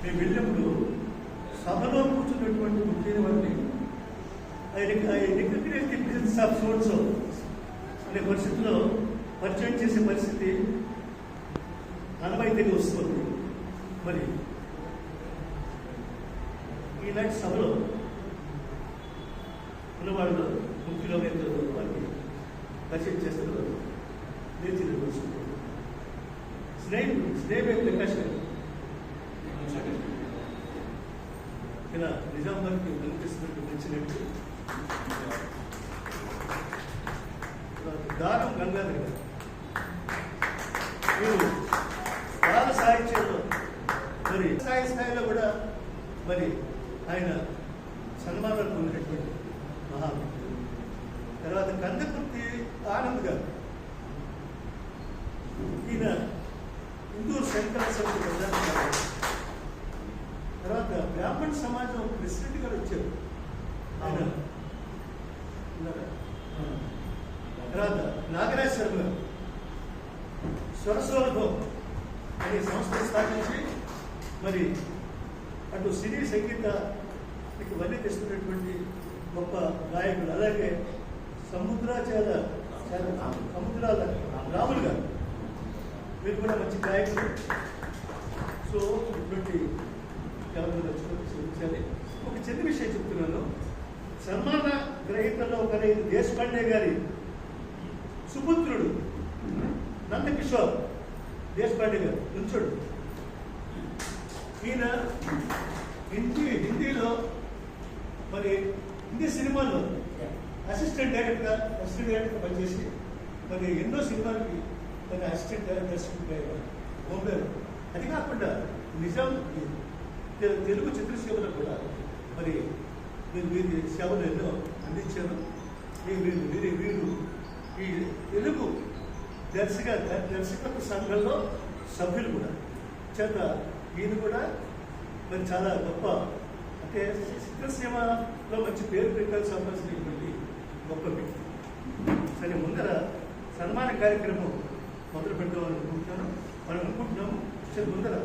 మేము వెళ్ళినప్పుడు సభలో కూర్చున్నటువంటి ముఖ్యమైన వారిని రికగ్నైజ్ ది ప్రెజెన్స్ ఆఫ్ సోర్సో అనే పరిస్థితిలో పరిచయం చేసే పరిస్థితి అనుభవితంగా వస్తుంది. మరి ఈనాటి సభలో ఉన్నవాళ్ళు ముఖ్యులు వారిని పరిచయం చేస్తున్నారు. స్నేహితుడు ప్రకాష్ గారు ఇలా నిజామాబాద్కి కనిపిస్తున్నట్టు వచ్చినట్టు దారం గంగాధర్ గారు మీరు బాల సాహిత్యంలో మరి స్థాయిలో కూడా మరి ఆయన సన్మానాలు పొందినటువంటి మహాభక్తులు. తర్వాత కందకుర్తి ఆనంద్ గారు, ఈయన హిందూ శంకర సమితి ప్రధాన. తర్వాత బ్రాహ్మణ సమాజం ప్రెసిడెంట్ గారు వచ్చారు ఆయన. తర్వాత నాగరాజేశ్వర గారు స్వరసోల్భం అనే సంస్థ స్థాపించి మరి అటు సినీ సంగీత వన్నీ తెస్తున్నటువంటి గొప్ప గాయకులు. అలాగే సముద్రాల రాములు గారు, మీరు కూడా మంచి గాయకులు. సో ఇటువంటి చూపించాలి. ఒక చిన్న విషయం చెప్తున్నాను. సన్మాన గ్రహీతల్లో ఒకరైన దేశపాండే గారి సుపుత్రుడు నందకిషోర్ దేశపాండే గారు నుంచోడు. ఈయన హిందీలో మరి హిందీ సినిమాల్లో అసిస్టెంట్ డైరెక్టర్గా పనిచేసి మరి ఎన్నో సినిమాలకి తన అసిస్టెంట్ దర్శకుడిగా పంపారు. అది కాకుండా నిజాం తెలుగు చిత్రసీమలో కూడా మరి వీరి సేవలు ఎన్నో అందించారు. వీరు ఈ తెలుగు దర్శకత్వ సంఘంలో సభ్యులు కూడా చేత ఈయన కూడా మరి చాలా గొప్ప, అంటే చిత్రసీమలో మంచి పేరు పెట్టాల్సి సంబంధించినటువంటి గొప్ప వ్యక్తి. సరే, ముందర సన్మాన కార్యక్రమం మొదలు పెడదామని అనుకుంటున్నాను. మనం అనుకుంటున్నాము ముందర